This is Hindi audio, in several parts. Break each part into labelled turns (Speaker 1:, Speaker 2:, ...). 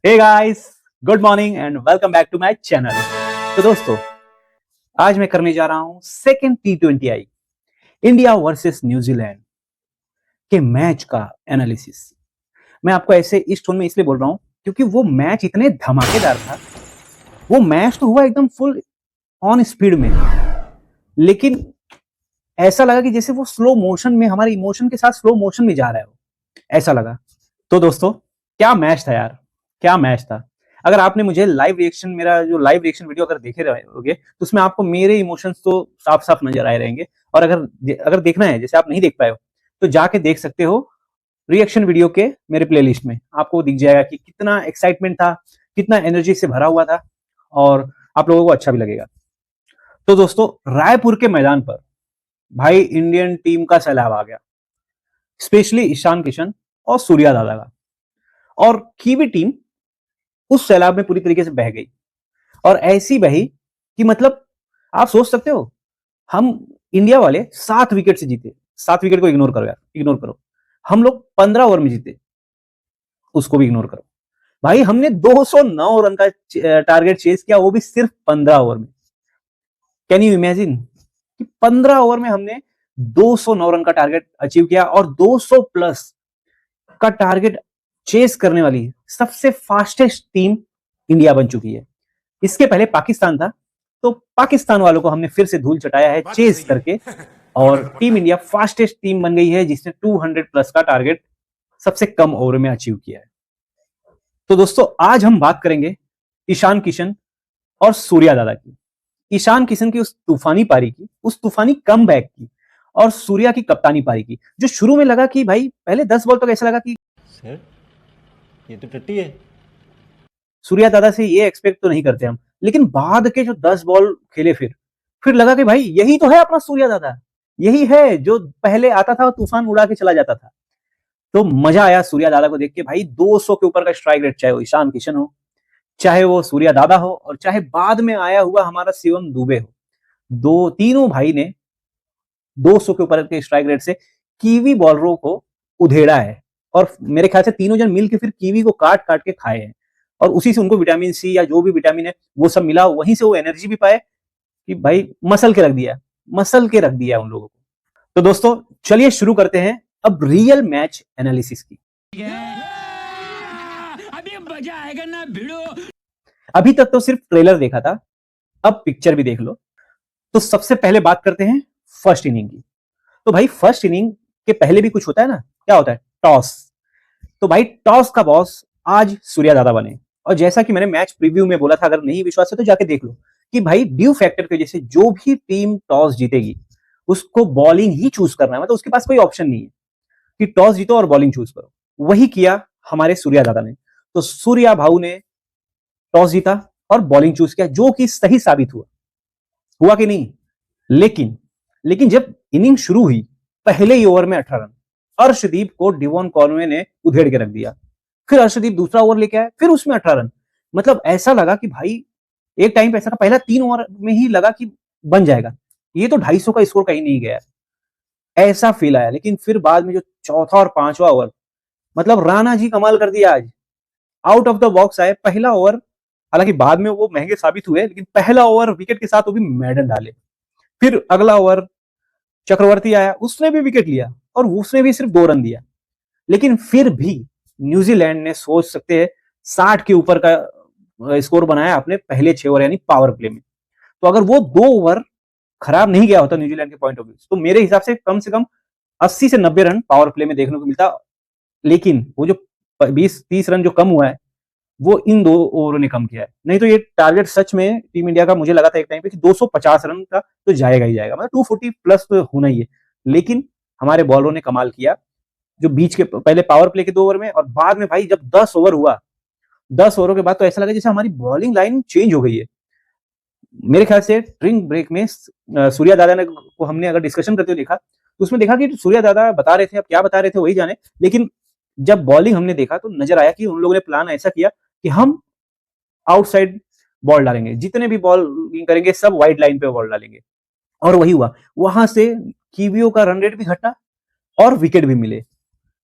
Speaker 1: Hey guys, good morning and welcome back to my channel. तो दोस्तों, आज मैं करने जा रहा हूं second T20I India versus New Zealand के मैच का एनालिसिस। मैं आपको ऐसे इस टोन में इसलिए बोल रहा हूं क्योंकि वो मैच इतने धमाकेदार था। वो मैच तो हुआ एकदम फुल ऑन स्पीड में, लेकिन ऐसा लगा कि जैसे वो स्लो मोशन में हमारे इमोशन के साथ स्लो मोशन में जा रहा है, वो ऐसा लगा। तो दोस्तों, क्या मैच था यार, क्या मैच था। अगर आपने मुझे लाइव रिएक्शन, मेरा जो लाइव रिएक्शन वीडियो अगर देखे रहोगे तो उसमें आपको मेरे इमोशंस तो साफ साफ नजर आए रहेंगे। और अगर अगर देखना है, जैसे आप नहीं देख पाए हो, तो जाके देख सकते हो रिएक्शन वीडियो के मेरे प्लेलिस्ट में। आपको दिख जाएगा कि कितना एक्साइटमेंट था, कितना एनर्जी से भरा हुआ था, और आप लोगों को अच्छा भी लगेगा। तो दोस्तों, रायपुर के मैदान पर भाई इंडियन टीम का सैलाब आ गया, स्पेशली ईशान किशन और सूर्या दादा का। और कीवी टीम उस सैलाब में पूरी तरीके से बह गई, और ऐसी बही कि मतलब आप सोच सकते हो, हम इंडिया वाले 7 विकेट से जीते। 7 विकेट को इग्नोर करो यार, इग्नोर करो। हम लोग 15 ओवर में जीते, उसको भी इग्नोर करो। भाई हमने 209 रन का टारगेट चेस किया, वो भी सिर्फ 15 ओवर में। कैन यू इमेजिन कि 15 ओवर में हमने 209 रन का टारगेट अचीव किया, और 200 प्लस का टारगेट चेस करने वाली सबसे फास्टेस्ट टीम इंडिया बन चुकी है। इसके पहले पाकिस्तान था, तो पाकिस्तान वालों को हमने फिर से धूल चटाया है चेस करके, और टीम इंडिया फास्टेस्ट टीम बन गई है जिसने 200 प्लस का टारगेट सबसे कम ओवर में अचीव किया है। तो दोस्तों, आज हम बात करेंगे ईशान किशन और सूर्या दादा की। ईशान किशन की उस तूफानी पारी की, उस तूफानी कमबैक की, और सूर्या की कप्तानी पारी की, जो शुरू में लगा कि भाई पहले 10 बॉल तक ऐसा लगा कि
Speaker 2: सर ये तो टट्टी है।
Speaker 1: सूर्या दादा से ये एक्सपेक्ट तो नहीं करते हम, लेकिन बाद के जो 10 बॉल खेले, फिर लगा कि भाई यही तो है अपना सूर्या दादा, यही है जो पहले आता था और तूफान उड़ा के चला जाता था। तो मजा आया सूर्या दादा को देख के। भाई 200 के ऊपर का स्ट्राइक रेट, चाहे वो ईशान किशन हो, चाहे वो सूर्या दादा हो, और चाहे बाद में आया हुआ हमारा शिवम दुबे हो, दो तीनों भाई ने 200 के ऊपर के स्ट्राइक रेट से कीवी बॉलरों को उधेड़ा है। और मेरे ख्याल से तीनों जन मिलकर फिर कीवी को काट काट के खाए हैं, और उसी से उनको विटामिन सी या जो भी विटामिन है वो सब मिला, वहीं से वो एनर्जी भी पाए कि भाई मसल के रख दिया उन लोगों को। तो दोस्तों, चलिए शुरू करते हैं अब रियल मैच एनालिसिस की। अभी मजा आएगा ना भिड़ो। अभी तक तो सिर्फ ट्रेलर देखा था, अब पिक्चर भी देख लो। तो सबसे पहले बात करते हैं फर्स्ट इनिंग की। तो भाई फर्स्ट इनिंग के पहले भी कुछ होता है ना, क्या होता है? टॉस। तो भाई टॉस का बॉस आज सूर्या दादा बने, और जैसा कि मैंने मैच प्रीव्यू में बोला था, अगर नहीं विश्वास है तो जाके देख लो, कि भाई ड्यू फैक्टर की वजह से जो भी टीम टॉस जीतेगी उसको बॉलिंग ही चूज करना है, मतलब उसके पास कोई ऑप्शन नहीं है कि टॉस जीतो और बॉलिंग चूज करो। वही किया हमारे सूर्या दादा ने। तो सूर्या भाऊ ने टॉस जीता और बॉलिंग चूज किया, जो कि सही साबित हुआ। हुआ कि नहीं? लेकिन लेकिन जब इनिंग शुरू हुई, पहले ही ओवर में 18 रन अर्शदीप को डिवॉन कॉनवे ने उधेड़ के रख दिया। फिर अर्शदीप दूसरा ओवर लेके आया, फिर उसमें 18 रन। मतलब ऐसा लगा कि भाई, एक टाइम पे ऐसा था, पहला 3 ओवर में ही लगा कि बन जाएगा, ये तो 250 का स्कोर कहीं नहीं गया, ऐसा फील आया। लेकिन फिर बाद में जो चौथा और पांचवा ओवर, मतलब राणा जी कमाल कर दिया आज। आउट ऑफ द बॉक्स आए, पहला ओवर, हालांकि बाद में वो महंगे साबित हुए, लेकिन पहला ओवर विकेट के साथ वो भी मैडन डाले। फिर अगला ओवर चक्रवर्ती आया, उसने भी विकेट लिया, और उसने भी सिर्फ 2 रन दिया। लेकिन फिर भी न्यूजीलैंड ने, सोच सकते हैं, 60 के ऊपर का स्कोर बनाया अपने पहले 6 ओवर यानी पावर प्ले में। तो अगर वो 2 ओवर खराब नहीं गया होता न्यूजीलैंड के पॉइंट ऑफ व्यू, तो मेरे हिसाब से कम 80 से 90 रन पावर प्ले में देखने को मिलता। लेकिन वो जो 20-30 रन जो कम हुआ है, वो इन 2 ओवरों ने कम किया है। नहीं तो ये टारगेट सच में टीम इंडिया का, मुझे लगा था एक टाइम पे कि 250 रन का तो जाएगा ही जाएगा, मतलब 240 प्लस तो होना ही है। लेकिन हमारे बॉलरों ने कमाल किया, जो बीच के पहले पावर प्ले के 2 ओवर में, और बाद में भाई जब 10 ओवर हुआ, 10 ओवरों के बाद तो ऐसा लगा जैसे हमारी बॉलिंग लाइन चेंज हो गई है। मेरे ख्याल से ड्रिंक ब्रेक में सूर्या दादा ने को हमने अगर डिस्कशन करते हुए देखा, तो उसमें देखा कि सूर्या दादा बता रहे थे, अब क्या बता रहे थे वही जाने, लेकिन जब बॉलिंग हमने देखा तो नजर आया कि उन लोगों ने प्लान ऐसा किया कि हम आउटसाइड बॉल डालेंगे, जितने भी बॉलिंग करेंगे सब वाइड लाइन पे बॉल डालेंगे। और वही हुआ, वहां से कीवियों का रन रेट भी घटा और विकेट भी मिले।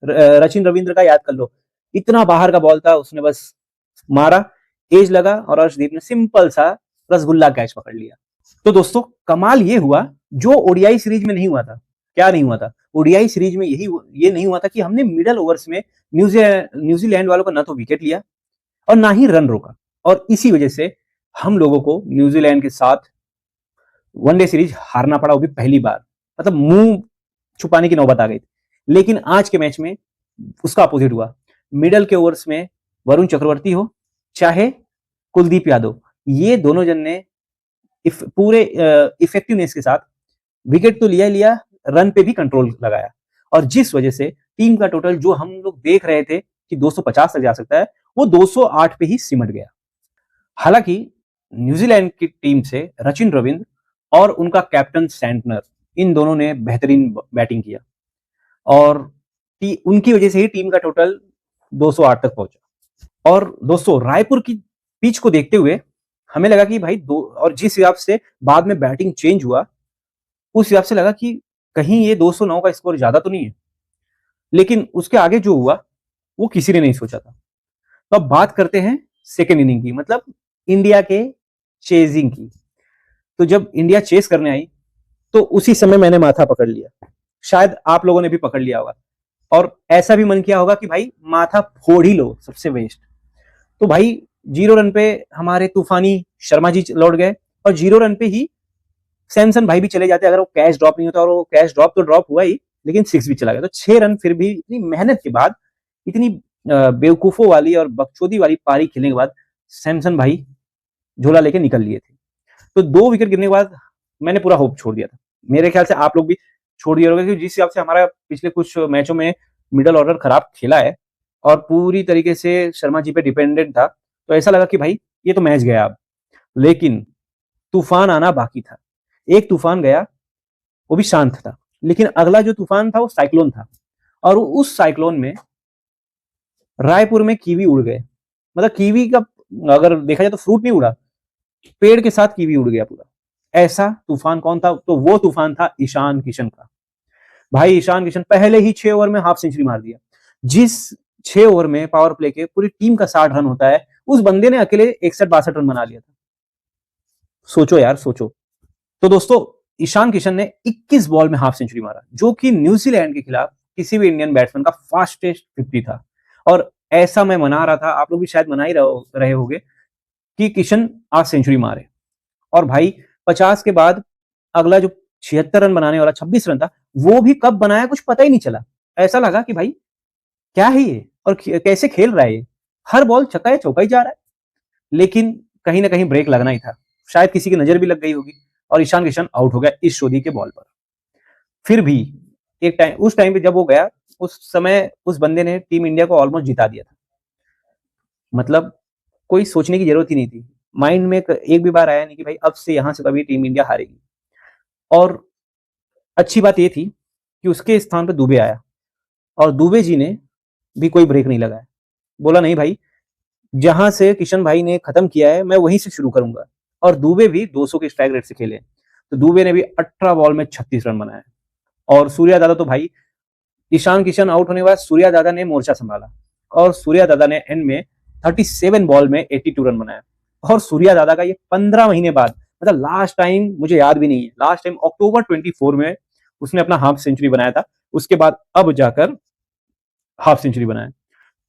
Speaker 1: रचिन रविंद्र का याद कर लो, इतना बाहर का बॉल था, उसने बस मारा, एज लगा और अर्शदीप ने सिंपल सा रसगुल्ला कैच पकड़ लिया। तो दोस्तों कमाल ये हुआ जो ओडीआई सीरीज में नहीं हुआ था। क्या नहीं हुआ था? ओडीआई सीरीज में ये नहीं हुआ था कि हमने मिडल ओवर्स में न्यूजीलैंड वालों का ना तो विकेट लिया और ना ही रन रोका, और इसी वजह से हम लोगों को न्यूजीलैंड के साथ वनडे सीरीज हारना पड़ा, वो भी पहली बार। मतलब मुंह छुपाने की नौबत आ गई थी। लेकिन आज के मैच में उसका अपोजिट हुआ। मिडल के ओवर्स में वरुण चक्रवर्ती हो चाहे कुलदीप यादव, ये दोनों जन ने पूरे इफेक्टिवनेस के साथ विकेट तो लिया ही लिया, रन पे भी कंट्रोल लगाया, और जिस वजह से टीम का टोटल जो हम लोग देख रहे थे कि 250 तक जा सकता है, वो 208 पे ही सिमट गया। हालांकि न्यूजीलैंड की टीम से रचिन रविंद्र और उनका कैप्टन सैंटनर, इन दोनों ने बेहतरीन बैटिंग किया और उनकी वजह से ही टीम का टोटल 208 तक पहुंचा। और दोस्तों रायपुर की पिच को देखते हुए हमें लगा कि भाई और जिस हिसाब से बाद में बैटिंग चेंज हुआ, उस हिसाब से लगा कि कहीं ये 209 का स्कोर ज्यादा तो नहीं है। लेकिन उसके आगे जो हुआ वो किसी ने नहीं सोचा था। तो अब बात करते हैं सेकेंड इनिंग की, मतलब इंडिया के चेजिंग की। तो जब इंडिया चेस करने आई तो उसी समय मैंने माथा पकड़ लिया, शायद आप लोगों ने भी पकड़ लिया होगा, और ऐसा भी मन किया होगा कि भाई माथा फोड़ ही लो, सबसे बेस्ट। तो भाई 0 रन पे हमारे तूफानी शर्मा जी लौट गए, और 0 रन पे ही सैमसन भाई भी चले जाते अगर वो कैच ड्रॉप नहीं होता, और वो कैच ड्रॉप तो ड्रॉप हुआ ही, लेकिन 6 भी चला गया। तो 6 रन फिर भी इतनी मेहनत के बाद, इतनी बेवकूफों वाली और बकचोदी वाली पारी खेलने के बाद सैमसन भाई झोला लेके निकल लिए थे। तो 2 विकेट गिरने के बाद मैंने पूरा होप छोड़ दिया था। मेरे ख्याल से आप लोग भी छोड़ दिया होगा, क्योंकि जिस हिसाब से हमारा पिछले कुछ मैचों में मिडल ऑर्डर खराब खेला है और पूरी तरीके से शर्मा जी पे डिपेंडेंट था, तो ऐसा लगा कि भाई ये तो मैच गया अब। लेकिन तूफान आना बाकी था। एक तूफान गया, वो भी शांत था, लेकिन अगला जो तूफान था वो साइक्लोन था, और उस साइक्लोन में रायपुर में कीवी उड़ गए। मतलब कीवी का अगर देखा जाए तो फ्रूट नहीं उड़ा, पेड़ के साथ कीवी उड़ गया पूरा। ऐसा तूफान कौन था? तो वो तूफान था ईशान किशन का। भाई ईशान किशन पहले ही 6 ओवर में हाफ सेंचुरी मार दिया। जिस 6 ओवर में पावर प्ले के पूरी टीम का 60 रन होता है, उस बंदे ने अकेले 61-62 रन बना लिया था। सोचो यार, सोचो। तो दोस्तों ईशान किशन ने 21 बॉल में हाफ सेंचुरी मारा, जो कि न्यूजीलैंड के खिलाफ किसी भी इंडियन बैट्समैन का फास्टेस्ट 50 था। और ऐसा मैं मना रहा था, आप लोग भी शायद मना ही रहे होंगे कि किशन आज सेंचुरी मारे। और भाई 50 के बाद अगला जो 76 रन बनाने वाला 26 रन था, वो भी कब बनाया कुछ पता ही नहीं चला। ऐसा लगा कि भाई क्या है ये, और कैसे खेल रहा है ये, हर बॉल छक्का या चौका ही जा रहा है। लेकिन कहीं ना कहीं ब्रेक लगना ही था, शायद किसी की नजर भी लग गई होगी, और ईशान किशन आउट हो गया इस शोधी के बॉल पर। फिर भी उस टाइम पे जब वो गया, उस समय उस बंदे ने टीम इंडिया को ऑलमोस्ट जिता दिया था। मतलब कोई सोचने की जरूरत ही नहीं थी, माइंड में एक भी बार आया नहीं कि भाई अब से यहां से कभी टीम इंडिया हारेगी। और अच्छी बात ये थी कि उसके स्थान पर दुबे आया, और दुबे जी ने भी कोई ब्रेक नहीं लगाया। बोला नहीं भाई, जहां से किशन भाई ने खत्म किया है मैं वहीं से शुरू करूंगा। और दुबे भी 200 के स्ट्राइक रेट से खेले, तो दुबे ने भी 18 बॉल में 36 रन बनाए। और सूर्या दादा तो भाई, ईशान किशन आउट होने के बाद सूर्या दादा ने मोर्चा संभाला, और सूर्या दादा ने एंड में 37 बॉल में 82 रन बनाया। और सूर्या दादा का ये 15 महीने बाद, मतलब लास्ट टाइम मुझे याद भी नहीं है, लास्ट टाइम अक्टूबर 24 में उसने अपना हाफ सेंचुरी बनाया था। उसके बाद अब जाकर हाफ सेंचुरी बनाया।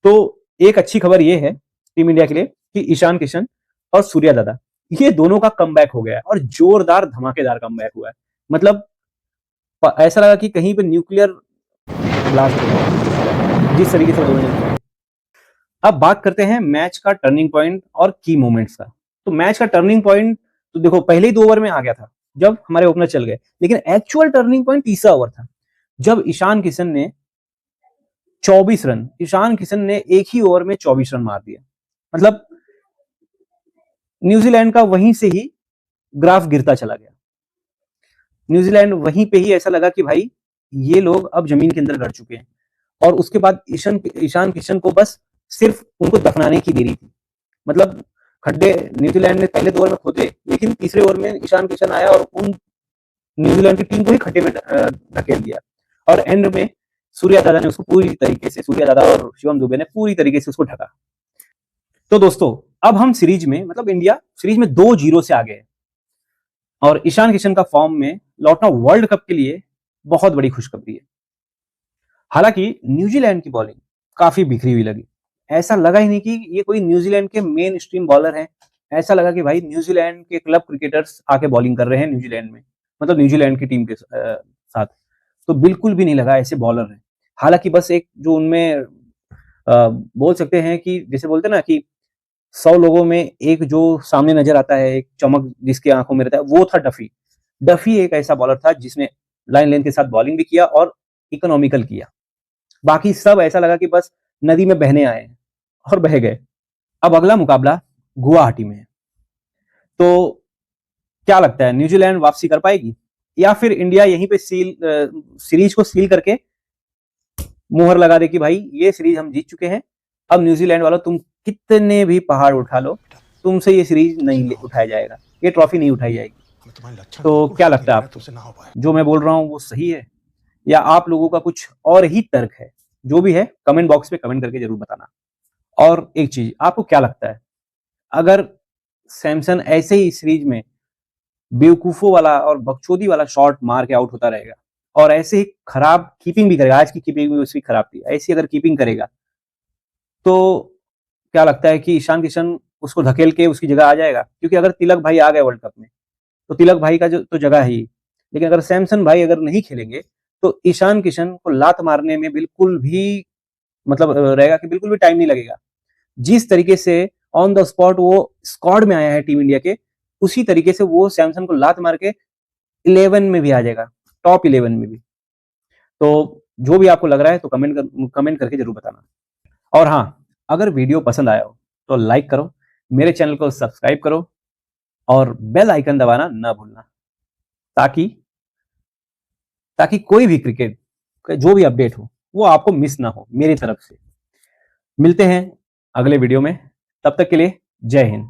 Speaker 1: तो एक अच्छी खबर ये है टीम इंडिया के लिए कि ईशान किशन और सूर्या दादा, ये दोनों का कमबैक हो गया है, और जोरदार धमाकेदार कमबैक हुआ है। मतलब ऐसा लगा कि कहीं पे न्यूक्लियर ब्लास्ट हो गया जिस तरीके से दोनों ने। अब बात करते हैं मैच का टर्निंग पॉइंट और की मोमेंट्स का। तो मैच का टर्निंग पॉइंट तो देखो पहले ही 2 ओवर में आ गया था जब हमारे ओपनर चल गए, लेकिन एक्चुअल टर्निंग पॉइंट तीसरा ओवर था जब ईशान किशन ने 24 रन, ईशान किशन ने एक ही ओवर में 24 रन मार दिया। मतलब न्यूजीलैंड का वहीं से ही ग्राफ गिरता चला गया। न्यूजीलैंड वहीं पे ही ऐसा लगा कि भाई ये लोग अब जमीन के अंदर गड़ चुके हैं, और उसके बाद ईशान किशन को बस सिर्फ उनको दफनाने की देरी थी। मतलब खड्डे न्यूजीलैंड ने पहले 2 ओवर में खोदे, लेकिन तीसरे ओवर में ईशान किशन आया और उन न्यूजीलैंड की टीम को ही खड्डे में धकेल दिया। और एंड में सूर्या दादा ने उसको पूरी तरीके से, सूर्या दादा और शिवम दुबे ने पूरी तरीके से उसको ढका। तो दोस्तों अब हम सीरीज में मतलब इंडिया सीरीज में 2-0 से आगे है और ईशान किशन का फॉर्म में लौटना वर्ल्ड कप के लिए बहुत बड़ी खुशखबरी है। हालांकि न्यूजीलैंड की बॉलिंग काफी बिखरी हुई लगी। ऐसा लगा ही नहीं कि ये कोई न्यूजीलैंड के मेन स्ट्रीम बॉलर हैं। ऐसा लगा कि भाई न्यूजीलैंड के क्लब क्रिकेटर्स आके बॉलिंग कर रहे हैं न्यूजीलैंड में, मतलब न्यूजीलैंड की टीम के साथ। तो बिल्कुल भी नहीं लगा ऐसे बॉलर हैं। हालांकि बस एक जो उनमें बोल सकते हैं कि जैसे बोलते हैं ना कि 100 लोगों में एक जो सामने नजर आता है, एक चमक जिसके आंखों में रहता है, वो था डफी। डफी एक ऐसा बॉलर था जिसने लाइन लेंथ के साथ बॉलिंग भी किया और इकोनॉमिकल किया। बाकी सब ऐसा लगा कि बस नदी में बहने आए हैं और बह गए। अब अगला मुकाबला गुवाहाटी में है। तो क्या लगता है, न्यूजीलैंड वापसी कर पाएगी या फिर इंडिया यहीं पे सीरीज को सील करके मुहर लगा दे कि भाई ये सीरीज हम जीत चुके हैं, अब न्यूजीलैंड वालों तुम कितने भी पहाड़ उठा लो, तुमसे ये सीरीज नहीं उठाया जाएगा, ये ट्रॉफी नहीं उठाई जाएगी। तो क्या लगता है आपको, जो मैं बोल रहा हूँ वो सही है या आप लोगों का कुछ और ही तर्क है? जो भी है कमेंट बॉक्स में कमेंट करके जरूर बताना। और एक चीज, आपको क्या लगता है, अगर सैमसन ऐसे ही सीरीज में बेवकूफों वाला और बकचोदी वाला शॉट मार के आउट होता रहेगा और ऐसे ही खराब कीपिंग भी करेगा, आज की कीपिंग भी उसकी खराब थी, ऐसी अगर कीपिंग करेगा तो क्या लगता है कि ईशान किशन उसको धकेल के उसकी जगह आ जाएगा? क्योंकि अगर तिलक भाई आ गए वर्ल्ड कप में तो तिलक भाई का जो तो जगह है ही, लेकिन अगर सैमसन भाई अगर नहीं खेलेंगे तो ईशान किशन को लात मारने में बिल्कुल भी मतलब रहेगा कि बिल्कुल भी टाइम नहीं लगेगा। जिस तरीके से ऑन द स्पॉट वो स्क्वाड में आया है टीम इंडिया के, उसी तरीके से वो सैमसन को लात मार के 11 में भी आ जाएगा, टॉप 11 में भी। तो जो भी आपको लग रहा है तो कमेंट करके जरूर बताना। और हाँ, अगर वीडियो पसंद आया हो तो लाइक करो, मेरे चैनल को सब्सक्राइब करो और बेल आइकन दबाना ना भूलना, ताकि ताकि कोई भी क्रिकेट का जो भी अपडेट हो वो आपको मिस ना हो मेरी तरफ से। मिलते हैं अगले वीडियो में, तब तक के लिए जय हिंद।